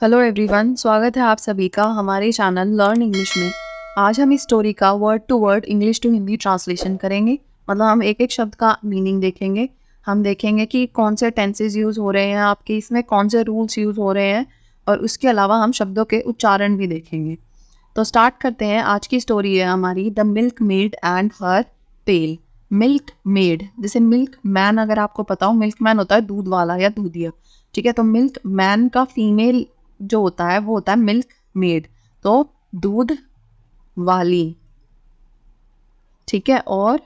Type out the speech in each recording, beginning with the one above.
Hello everyone, स्वागत है आप सभी का हमारे चैनल लर्न इंग्लिश में। आज हम इस स्टोरी का word to word English to Hindi translation करेंगे। मतलब हम एक एक शब्द का मीनिंग देखेंगे। हम देखेंगे कि कौन से टेंसेस यूज़ हो रहे हैं आपके इसमें, कौन से रूल्स यूज़ हो रहे हैं, और उसके अलावा हम शब्दों के उच्चारण भी देखेंगे। तो स्टार्ट करते हैं। आज की स्टोरी है हमारी the milkmaid and her pail. Milkmaid, जैसे मिल्क मैन अगर आपको पता हो, मिल्क मैन होता है दूध वाला या दूधिया। ठीक है, तो मिल्क मैन का फीमेल जो होता है वो होता है मिल्क मेड, तो दूध वाली। ठीक है, और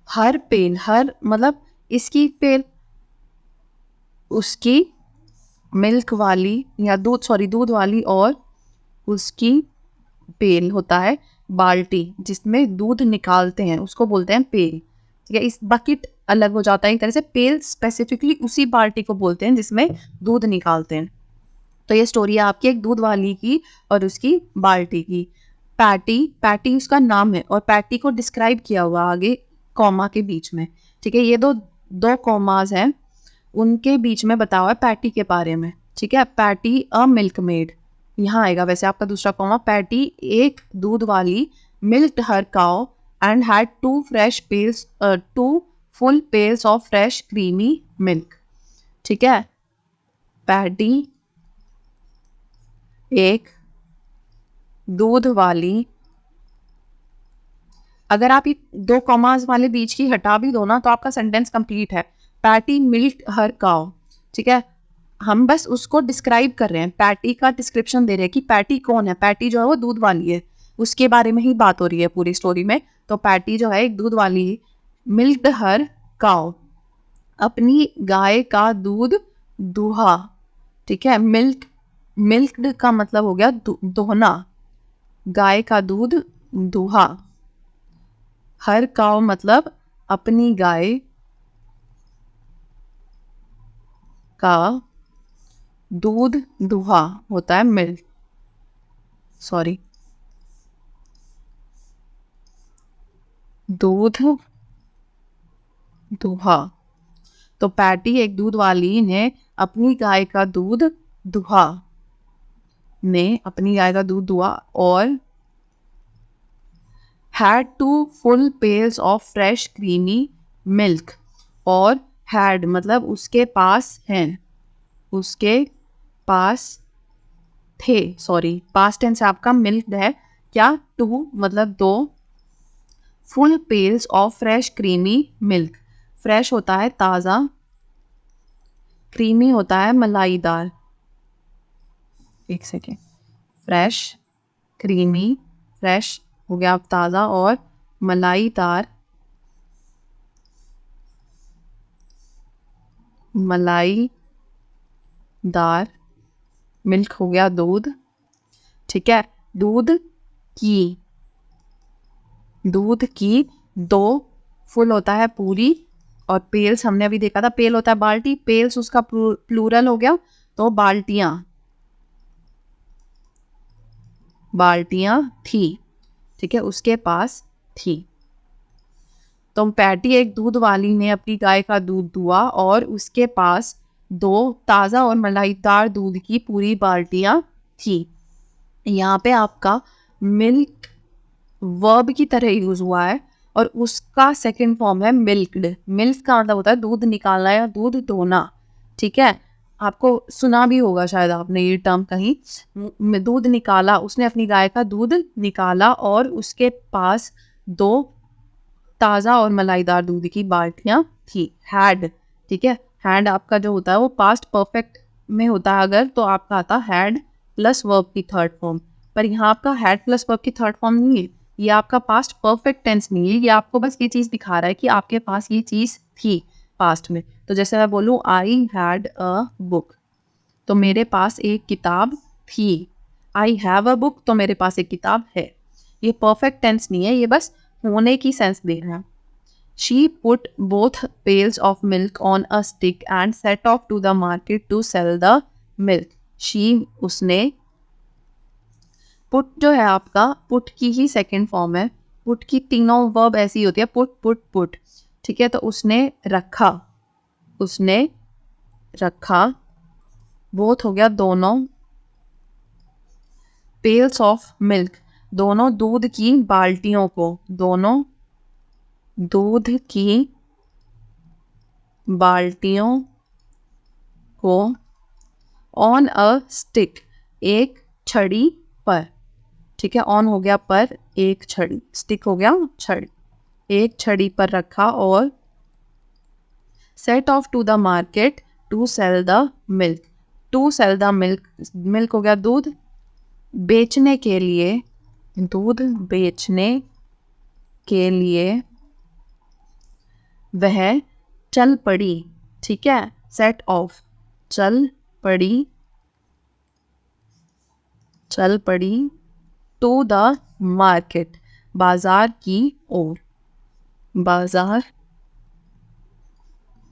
हर पेल, हर मतलब इसकी पेल, उसकी मिल्क वाली या दूध वाली, और उसकी पेल होता है बाल्टी जिसमें दूध निकालते हैं, उसको बोलते हैं पेल। ठीक है, इस बकेट अलग हो जाता है एक तरह से। पेल स्पेसिफिकली उसी बाल्टी को बोलते हैं जिसमें दूध निकालते हैं। तो ये स्टोरी है आपकी एक दूध वाली की और उसकी बाल्टी की। पैटी, पैटी उसका नाम है, और पैटी को डिस्क्राइब किया हुआ आगे कॉमा के बीच में। ठीक है, ये दो दो कॉमास हैं, उनके बीच में बताया हुआ है पैटी के बारे में। ठीक है, पैटी अ मिल्क मेड, यहाँ आएगा वैसे आपका दूसरा कॉमा। पैटी एक दूध वाली, milked her cow and had two full pails of fresh creamy milk. ठीक है, पैटी एक दूध वाली, अगर आप ये दो कॉमास वाले बीच की हटा भी दो ना तो आपका सेंटेंस कंप्लीट है। Patty milked her cow. ठीक है, हम बस उसको डिस्क्राइब कर रहे हैं, पैटी का डिस्क्रिप्शन दे रहे हैं कि पैटी कौन है। पैटी जो है वो दूध वाली है, उसके बारे में ही बात हो रही है पूरी स्टोरी में। तो पैटी जो है एक दूध वाली, मिल्क्ड हर काउ, अपनी गाय का दूध दुहा। ठीक है, मिल्क्ड का मतलब हो गया दोहना, गाय का दूध दुहा। हर काउ मतलब अपनी गाय का दूध दुहा होता है मिल्क, सॉरी, दूध दुहा। तो पैटी एक दूध वाली ने अपनी गाय का दूध दुहा, और had two full pails of fresh creamy milk। और had मतलब उसके पास हैं, उसके पास थे, सॉरी पास्ट टेंस आपका मिल्क है क्या, टू मतलब दो, full pails of fresh creamy milk. Fresh होता है ताज़ा, क्रीमी होता है मलाईदार। एक सेकेंड, फ्रेश, क्रीमी, फ्रेश हो गया अब ताज़ा, और मलाईदार, मलाईदार मिल्क हो गया दूध। ठीक है, की दूध की दो, फुल होता है पूरी, और पेल्स हमने अभी देखा था, पेल होता है बाल्टी, पेल्स उसका प्लूरल हो गया, तो बाल्टियां, बाल्टियां थी। ठीक है, उसके पास थी। तो पैटी एक दूध वाली ने अपनी गाय का दूध दुआ, और उसके पास दो ताज़ा और मलाईदार दूध की पूरी बाल्टियां थी। यहाँ पे आपका मिल्क वर्ब की तरह यूज हुआ है, और उसका सेकंड फॉर्म है मिल्क्ड। मिल्क का मतलब होता है दूध निकालना या दूध धोना। ठीक है, आपको सुना भी होगा शायद आपने ये टर्म कहीं, दूध निकाला, उसने अपनी गाय का दूध निकाला और उसके पास दो ताज़ा और मलाईदार दूध की बाल्टियां थी। हैड, ठीक है, हैड आपका जो होता है वो पास्ट परफेक्ट में होता है अगर, तो आपका आता हैड प्लस वर्ब की थर्ड फॉर्म। पर यहाँ आपका हैड प्लस वर्ब की थर्ड फॉर्म नहीं है, ये आपका पास्ट परफेक्ट टेंस नहीं है, ये आपको बस ये चीज़ दिखा रहा है कि आपके पास ये चीज़ थी पास्ट में। तो जैसे मैं बोलूँ आई हैड अ बुक, तो मेरे पास एक किताब थी। आई हैव अ बुक, तो मेरे पास एक किताब है। ये परफेक्ट टेंस नहीं है, ये बस होने की सेंस दे रहा है। She put both pails of milk on a stick and set off to the market to sell the milk. She उसने, पुट जो है आपका पुट की ही सेकेंड फॉर्म है। पुट की तीनों वर्ब ऐसी होती है, पुट पुट पुट। ठीक है, तो उसने रखा, उसने रखा बोथ हो गया दोनों, पेल्स ऑफ मिल्क दोनों दूध की बाल्टियों को, दोनों दूध की बाल्टियों को, ऑन अ स्टिक एक छड़ी पर, ठीक है, ऑन हो गया पर, एक छड़ी, स्टिक हो गया छड़ी, एक छड़ी पर रखा, और set off to the market to sell the milk, to sell the milk, milk हो गया दूध, बेचने के लिए, दूध बेचने के लिए वह चल पड़ी, ठीक है, सेट ऑफ, चल पड़ी, चल पड़ी, टू द मार्केट बाजार की ओर, बाजार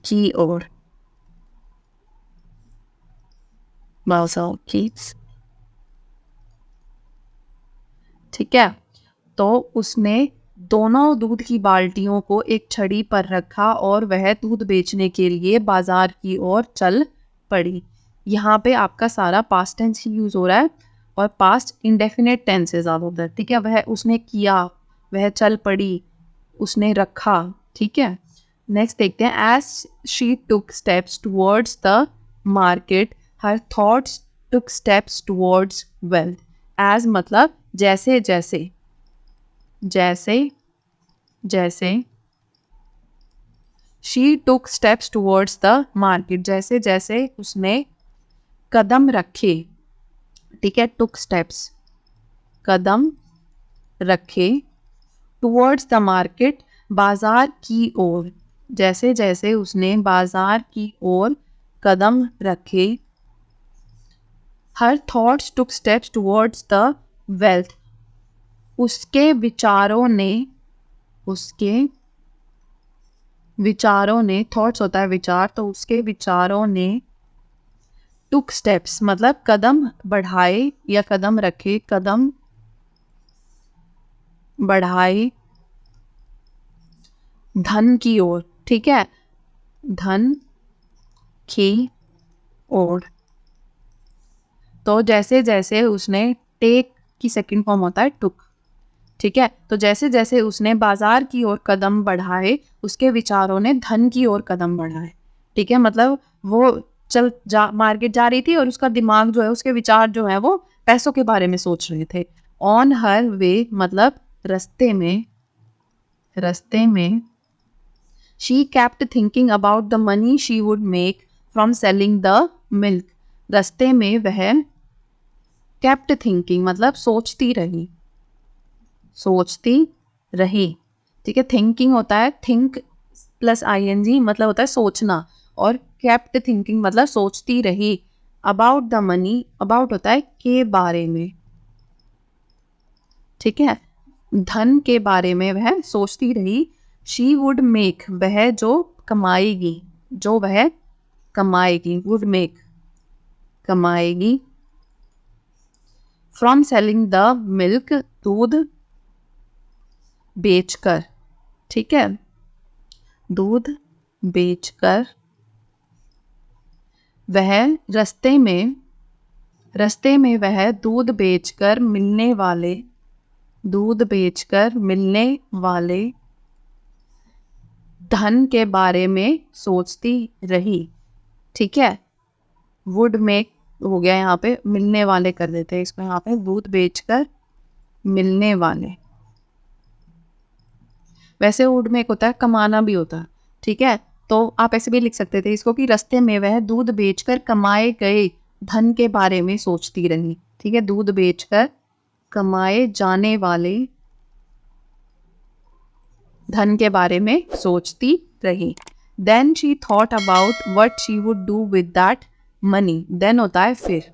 की ओर, बाजार की, ठीक है। तो उसने दोनों दूध की बाल्टियों को एक छड़ी पर रखा और वह दूध बेचने के लिए बाजार की ओर चल पड़ी। यहाँ पे आपका सारा पास्ट टेंस ही यूज हो रहा है और पास्ट इंडेफिनेट टेंस से ज़्यादा होता है, ठीक है। वह उसने किया, वह चल पड़ी, उसने रखा, ठीक है। नेक्स्ट देखते हैं, as she took steps towards the market her thoughts took steps towards wealth. As मतलब जैसे जैसे, जैसे जैसे, she took steps towards the market जैसे जैसे उसने कदम रखे, ठीक है, टुक स्टेप्स कदम रखे, टुवर्ड्स द मार्केट बाजार की ओर, जैसे जैसे उसने बाजार की ओर कदम रखे, हर thoughts took steps towards the wealth, उसके विचारों ने, उसके विचारों ने, थॉट्स होता है विचार, तो उसके विचारों ने टुक स्टेप्स मतलब कदम बढ़ाए या कदम रखे, कदम बढ़ाए धन की ओर, ठीक है, धन की ओर। तो जैसे जैसे उसने, टेक की सेकंड फॉर्म होता है टुक, ठीक है। तो जैसे जैसे उसने बाजार की ओर कदम बढ़ाए, उसके विचारों ने धन की ओर कदम बढ़ाए, ठीक है। मतलब वो मार्केट जा रही थी और उसका दिमाग जो है, उसके विचार जो है वो पैसों के बारे में सोच रहे थे। ऑन हर वे मतलब रास्ते में, रास्ते में, she kept thinking about the money she would make from selling the milk, रास्ते में वह केप्ट थिंकिंग मतलब सोचती रही, सोचती रही, ठीक है। थिंकिंग होता है थिंक प्लस आईएनजी मतलब होता है सोचना, और केप्ट थिंकिंग मतलब सोचती रही, अबाउट द मनी, अबाउट होता है के बारे में, ठीक है, धन के बारे में वह सोचती रही। शी वुड मेक वह जो कमाएगी, जो वह कमाएगी, वुड मेक कमाएगी, फ्रॉम सेलिंग द मिल्क दूध बेचकर, ठीक है, दूध बेचकर, वह रास्ते में, रास्ते में वह दूध बेचकर मिलने वाले, दूध बेचकर मिलने वाले धन के बारे में सोचती रही, ठीक है। वुड मेक हो गया, यहाँ पे मिलने वाले कर देते हैं इसको, यहाँ पे दूध बेचकर मिलने वाले, वैसे वुड मेक होता है कमाना भी होता है, ठीक है। तो आप ऐसे भी लिख सकते थे इसको कि रास्ते में वह दूध बेचकर कमाए गए धन के बारे में सोचती रही, ठीक है, दूध बेचकर कमाए जाने वाले धन के बारे में सोचती रही। Then she thought about what she would do with that money, then होता है फिर,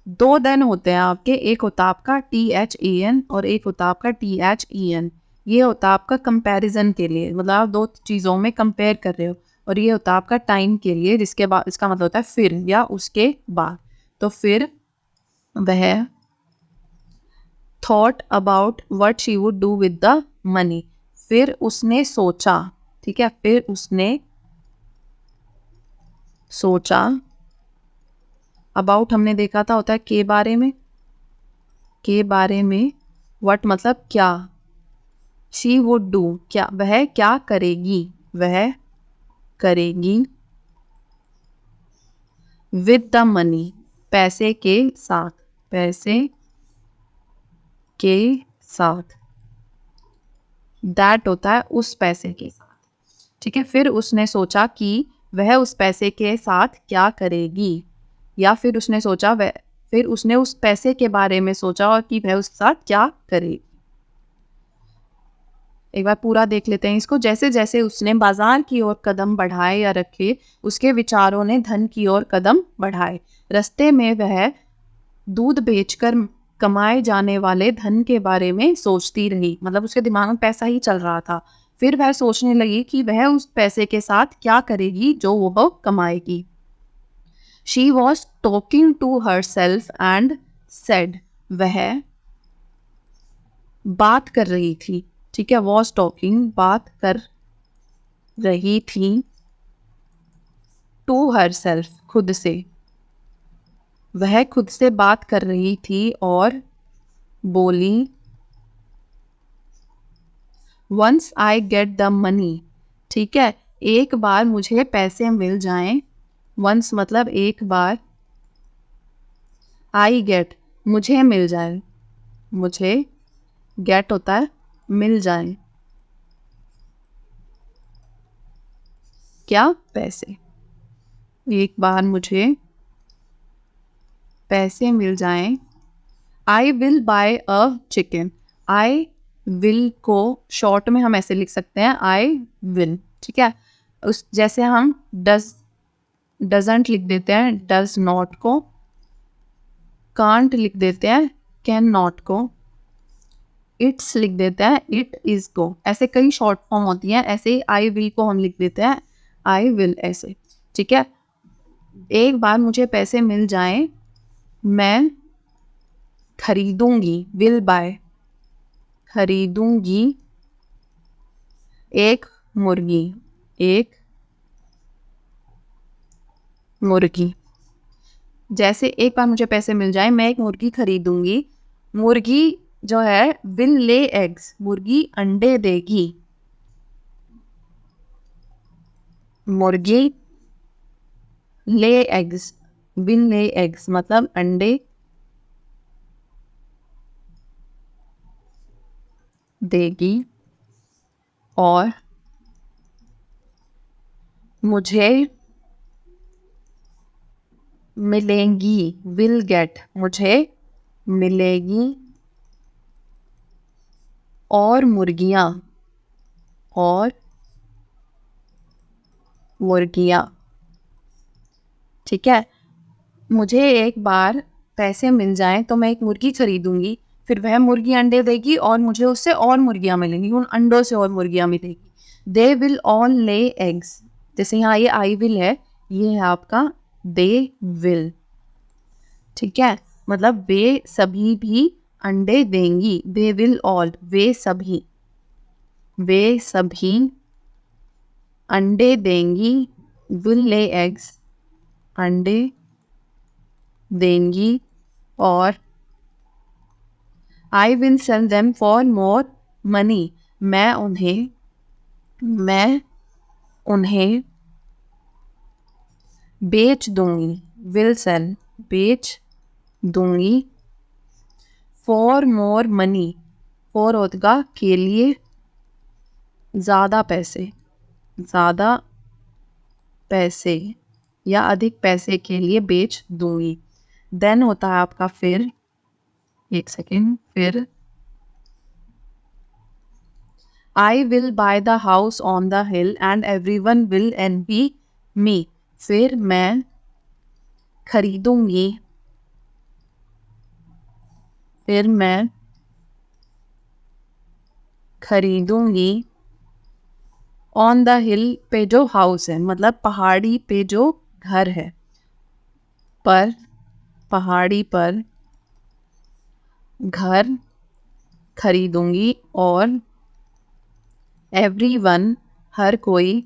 दो देन होते हैं आपके, एक होता है आपका THEN और एक होता है आपका THEN। ये होता है आपका कंपैरिजन के लिए, मतलब आप दो चीज़ों में कंपेयर कर रहे हो, और ये होता है आपका टाइम के लिए, जिसके बाद इसका मतलब होता है फिर या उसके बाद। तो फिर वह thought about what she would do with the money, फिर उसने सोचा, ठीक है, फिर उसने सोचा अबाउट हमने देखा था होता है के बारे में, के बारे में। व्हाट मतलब क्या। शी वुड डू, क्या वह क्या करेगी, वह करेगी। विद द मनी, पैसे के साथ, पैसे के साथ। दैट होता है उस पैसे के साथ, ठीक है। फिर उसने सोचा कि वह उस पैसे के साथ क्या करेगी, या फिर उसने सोचा वह, फिर उसने उस पैसे के बारे में सोचा और कि वह उसके साथ क्या करेगी। एक बार पूरा देख लेते हैं इसको। जैसे जैसे उसने बाजार की ओर कदम बढ़ाए या रखे, उसके विचारों ने धन की ओर कदम बढ़ाए। रास्ते में वह दूध बेचकर कमाए जाने वाले धन के बारे में सोचती रही, मतलब उसके दिमाग में पैसा ही चल रहा था। फिर वह सोचने लगी कि वह उस पैसे के साथ क्या करेगी जो वो कमाएगी। She was talking to herself and said, वह बात कर रही थी, ठीक है। वॉज टॉकिंग, बात कर रही थी। टू हर सेल्फ, खुद से, वह खुद से बात कर रही थी और बोली, once I get the money, ठीक है। एक बार मुझे पैसे मिल जाएं, वंस मतलब एक बार, आई गेट मुझे मिल जाए, मुझे गेट होता है मिल जाए, क्या पैसे। एक बार मुझे पैसे मिल जाएं, I will buy a chicken. I will को शॉर्ट में हम ऐसे लिख सकते हैं, आई विल, ठीक है। उस जैसे हम डज डजंट लिख देते हैं डज नॉट को, कांट लिख देते हैं कैन नॉट को, इट्स लिख देते हैं इट इज को। ऐसे कई शॉर्ट फॉर्म होती हैं, ऐसे आई विल को हम लिख देते हैं आई विल, ऐसे, ठीक है। एक बार मुझे पैसे मिल जाएं, मैं खरीदूंगी, विल बाय, खरीदूंगी एक मुर्गी, एक मुर्गी। जैसे एक बार मुझे पैसे मिल जाए, मैं एक मुर्गी खरीदूंगी। मुर्गी जो है विल ले एग्स, मुर्गी अंडे देगी। मुर्गी lay eggs, will lay eggs मतलब अंडे देगी। और मुझे मिलेंगी, विल गेट, मुझे मिलेगी और मुर्गियाँ, और मुर्गियाँ, ठीक है। मुझे एक बार पैसे मिल जाएं तो मैं एक मुर्गी खरीदूंगी, फिर वह मुर्गी अंडे देगी और मुझे उससे और मुर्गियाँ मिलेंगी, उन अंडों से और मुर्गियाँ मिलेगी। They will all lay eggs, जैसे यहाँ ये आई विल है, ये है आपका दे विल, ठीक है। मतलब वे सभी भी अंडे देंगी, दे विल ऑल, वे सभी, वे सभी अंडे देंगी। विल ले एग्स, अंडे देंगी। और I will sell them for more money, मैं उन्हें बेच दूंगी, विल सेल, बेच दूंगी। फॉर मोर मनी, फॉर होगा के लिए, ज़्यादा पैसे, ज़्यादा पैसे या अधिक पैसे के लिए बेच दूंगी। देन होता है आपका फिर, एक सेकेंड, फिर I will buy the house on the hill and everyone will envy me, फिर मैं खरीदूंगी, फिर मैं खरीदूंगी ऑन द हिल पे जो हाउस है, मतलब पहाड़ी पे जो घर है, पर पहाड़ी पर घर खरीदूंगी। और एवरीवन, हर कोई,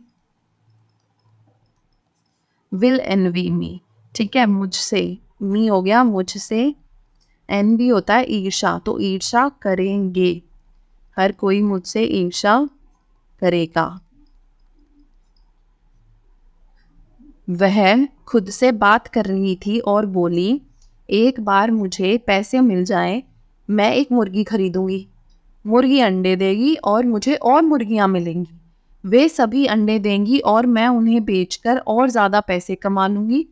विल एनवी मी, ठीक है, मुझसे मी हो गया मुझसे, एनवी होता है ईर्षा, तो ईर्षा करेंगे, हर कोई मुझसे ईर्षा करेगा। वह खुद से बात कर रही थी और बोली, एक बार मुझे पैसे मिल जाए मैं एक मुर्गी खरीदूंगी, मुर्गी अंडे देगी और मुझे और मुर्गियां मिलेंगी, वे सभी अंडे देंगी और मैं उन्हें बेचकर और ज़्यादा पैसे कमा लूँगी।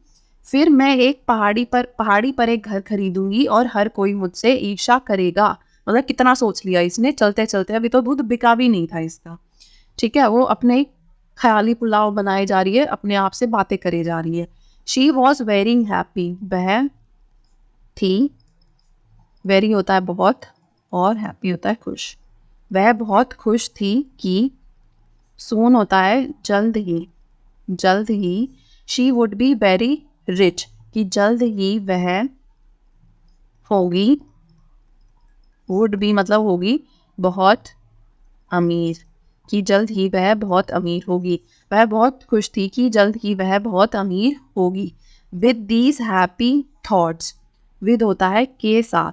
फिर मैं एक पहाड़ी पर एक घर खरीदूंगी और हर कोई मुझसे ईर्षा करेगा। मतलब कितना सोच लिया इसने चलते चलते, अभी तो दूध बिका भी नहीं था इसका। ठीक है, वो अपने ख्याली पुलाव बनाए जा रही है, अपने आप से बातें करे जा रही है। शी वॉज वेरी हैप्पी, वह थी, वेरी होता है बहुत और हैप्पी होता है खुश, वह बहुत खुश थी कि सून होता है जल्द ही, जल्द ही, she would be very rich, कि जल्द ही वह होगी, वुड बी मतलब होगी बहुत अमीर, कि जल्द ही वह बहुत अमीर होगी। वह बहुत खुश थी कि जल्द ही वह बहुत अमीर होगी। With these happy thoughts, with होता है के साथ,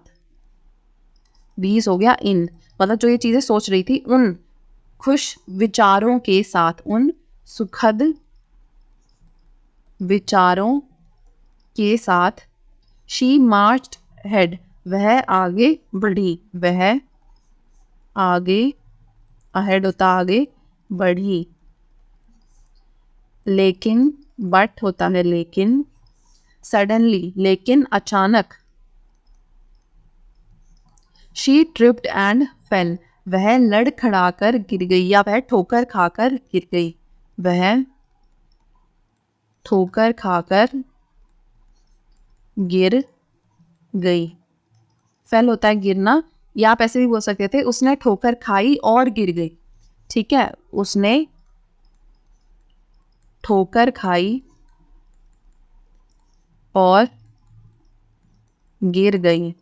दीज हो गया इन, मतलब जो ये चीज़ें सोच रही थी उन खुश विचारों के साथ, उन सुखद विचारों के साथ। शी मार्च्ड हेड, वह आगे बढ़ी, वह आगे, अहेड होता आगे, बढ़ी। लेकिन, बट होता है लेकिन, सडनली लेकिन अचानक, शी ट्रिप्ड एंड फेल, वह लड़खड़ाकर गिर गई या वह ठोकर खाकर गिर गई, वह ठोकर खाकर गिर गई। फेल होता है गिरना, या आप ऐसे भी बोल सकते थे उसने ठोकर खाई और गिर गई। ठीक है, उसने ठोकर खाई और गिर गई,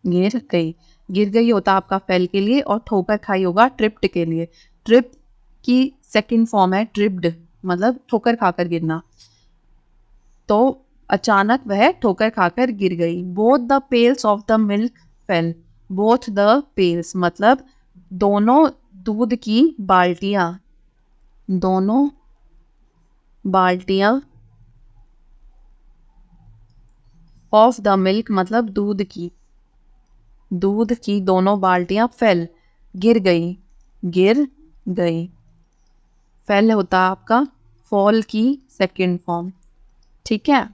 गिर गई, गिर गई होता आपका फेल के लिए और ठोकर खाई होगा ट्रिप्ड के लिए। ट्रिप की सेकंड फॉर्म है ट्रिप्ड, मतलब ठोकर खाकर गिरना। तो अचानक वह ठोकर खाकर गिर गई। Both the pails of the milk fell, both the pails मतलब दोनों दूध की बाल्टियां, दोनों बाल्टियां, ऑफ द मिल्क मतलब दूध की दोनों बाल्टियां फेल, गिर गई, गिर गई। फेल होता आपका फॉल की सेकंड फॉर्म। ठीक है,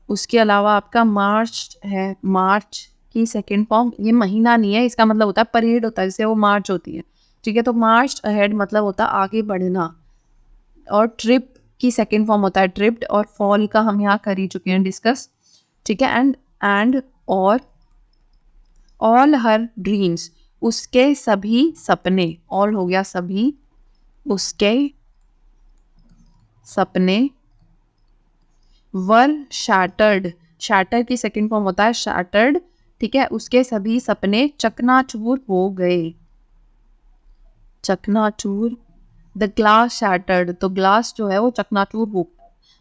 उसके अलावा आपका मार्च है, मार्च की सेकंड फॉर्म, ये महीना नहीं है, इसका मतलब होता है परेड होता है, जिससे वो मार्च होती है। ठीक है, तो मार्च अहेड मतलब होता है आगे बढ़ना, और ट्रिप की सेकंड फॉर्म होता है ट्रिप्ड, और फॉल का हम यहाँ कर ही चुके हैं डिस्कस। ठीक है, एंड और ऑल हर ड्रीम्स, उसके सभी सपने, ऑल हो गया सभी, उसके सपने, वर शैटर्ड, शैटर की सेकंड फॉर्म होता है शैटर्ड। ठीक है, उसके सभी सपने चकनाचूर हो गए, चकनाचूर। द ग्लास शैटर्ड, तो ग्लास जो है वो चकनाचूर हो,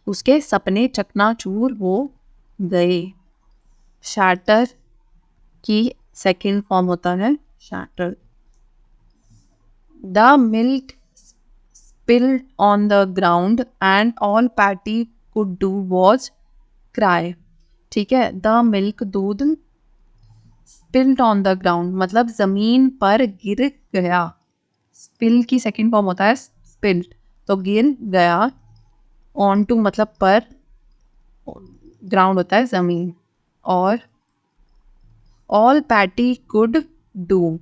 उसके सपने चकनाचूर हो गए। शैटर की सेकंड फॉर्म होता है shatter. The milk spilled on the ground and all Patty could do was cry। ठीक है, द मिल्क दूध, spilled on the ground मतलब जमीन पर गिर गया। spill की सेकंड फॉर्म होता है spilled, तो गिर गया। on to मतलब पर, ग्राउंड होता है जमीन, और all Patty could do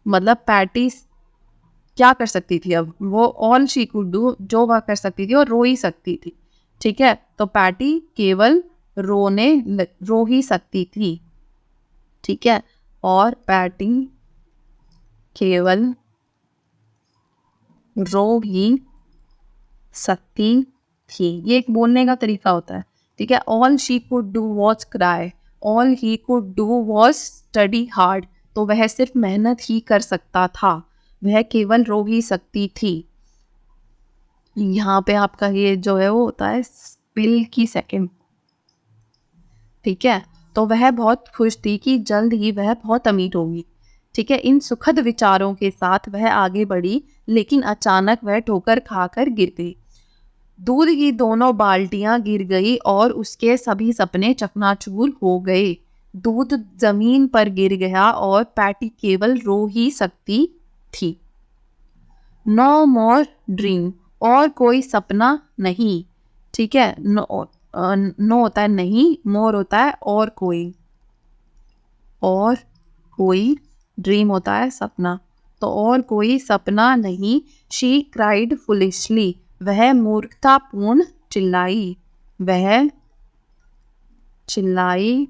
मतलब पैटी क्या कर सकती थी, अब वो ऑल शी कुड डू, जो वह कर सकती थी और रो ही सकती थी। ठीक है, तो पैटी केवल रो ही सकती थी। ठीक है, और पैटी केवल रो ही सकती थी, ये एक बोलने का तरीका होता है। ठीक है, all she could do was cry, all he could do was study hard, तो वह सिर्फ मेहनत ही कर सकता था, वह केवल रो ही सकती थी। यहाँ पे आपका ये जो है वो होता है स्पिल की सेकंड, ठीक है। तो वह बहुत खुश थी कि जल्द ही वह बहुत अमीर होगी। ठीक है, इन सुखद विचारों के साथ वह आगे बढ़ी, लेकिन अचानक वह ठोकर खाकर गिर गई। दूध की दोनों बाल्टियां गिर गई और उसके सभी सपने चकनाचूर हो गए। दूध जमीन पर गिर गया और पैटी केवल रो ही सकती थी। नो मोर ड्रीम, और कोई सपना नहीं। ठीक है, नो होता है नहीं, मोर होता है और कोई, ड्रीम होता है सपना, तो और कोई सपना नहीं। शी क्राइड फुलिशली, वह मूर्खतापूर्ण चिल्लाई, वह चिल्लाई,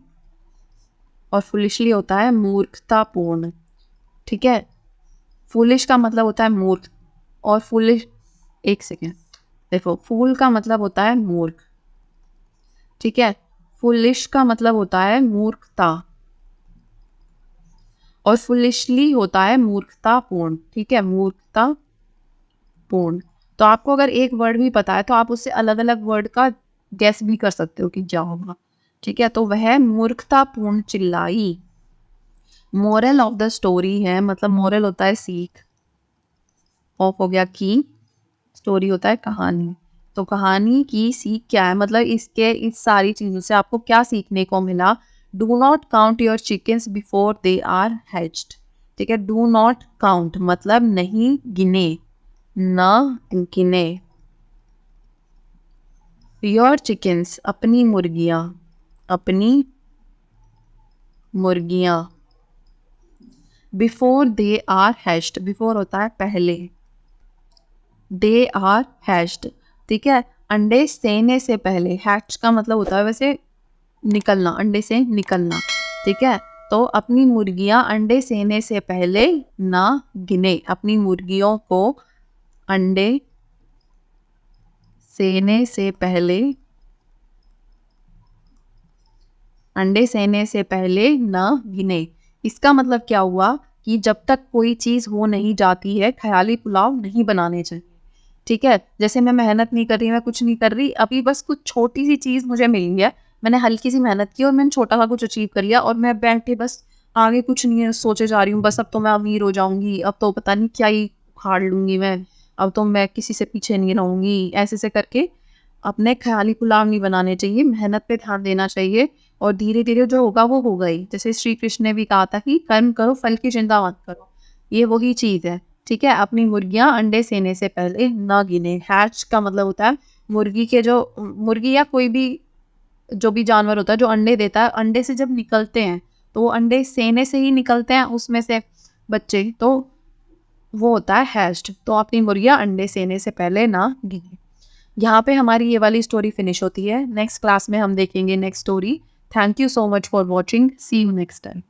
और फुलिशली होता है मूर्खतापूर्ण। ठीक है, फुलिश का मतलब होता है मूर्ख, और फुलिश, एक सेकेंड, देखो फूल का मतलब होता है मूर्ख। ठीक है, फुलिश का मतलब होता है मूर्खता, और फुलिशली होता है मूर्खतापूर्ण। ठीक है, मूर्खतापूर्ण। तो आपको अगर एक वर्ड भी पता है तो आप उससे अलग अलग वर्ड का गैस भी कर सकते हो कि क्या होगा। ठीक है, तो वह मूर्खतापूर्ण चिल्लाई। मोरल ऑफ द स्टोरी है, मतलब मोरल होता है सीख, ऑफ हो गया की, स्टोरी होता है कहानी। तो कहानी की सीख क्या है, मतलब इसके इस सारी चीज़ों से आपको क्या सीखने को मिला। Do not count your chickens before they are hatched. ठीक है, डू नॉट काउंट मतलब नहीं गिने, न गिने। योर चिकन्स अपनी मुर्गियाँ, अपनी मुर्गियाँ। Before they are hatched, before होता है पहले, दे आर हैच्ड। ठीक है, अंडे सेने से पहले, हैच का मतलब होता है वैसे निकलना, अंडे से निकलना। ठीक है, तो अपनी मुर्गियां अंडे सेने से पहले ना गिने, अपनी मुर्गियों को अंडे सेने से पहले, अंडे सेने से पहले न गिने। इसका मतलब क्या हुआ कि जब तक कोई चीज़ हो नहीं जाती है, ख्याली पुलाव नहीं बनाने चाहिए। ठीक है, जैसे मैं मेहनत नहीं कर रही, मैं कुछ नहीं कर रही, अभी बस कुछ छोटी सी चीज़ मुझे मिली है, मैंने हल्की सी मेहनत की और मैंने छोटा सा कुछ अचीव कर लिया, और मैं बैठ के बस आगे कुछ नहीं है सोचे जा रही हूँ, बस अब तो मैं अमीर हो जाऊंगी, अब तो पता नहीं क्या ही उखाड़ लूंगी मैं, अब तो मैं किसी से पीछे नहीं रहूंगी, ऐसे से करके अपने ख्याली पुलाव नहीं बनाने चाहिए, मेहनत पे ध्यान देना चाहिए, और धीरे धीरे जो होगा वो होगा ही। जैसे श्री कृष्ण ने भी कहा था कि कर्म करो फल की चिंता मत करो, ये वही चीज़ है। ठीक है, अपनी मुर्गियां अंडे सेने से पहले न गिने। हैच का मतलब होता है मुर्गी के जो, मुर्गी या कोई भी जो भी जानवर होता है जो अंडे देता है, अंडे से जब निकलते हैं तो वो अंडे सेने से ही निकलते हैं, उसमें से बच्चे, तो वो होता है हैच्ड। तो अपनी मुर्गियां अंडे सेने से पहले ना गिने। यहाँ पे हमारी ये वाली स्टोरी फिनिश होती है। नेक्स्ट क्लास में हम देखेंगे next story. Thank you so much for watching, see you next time.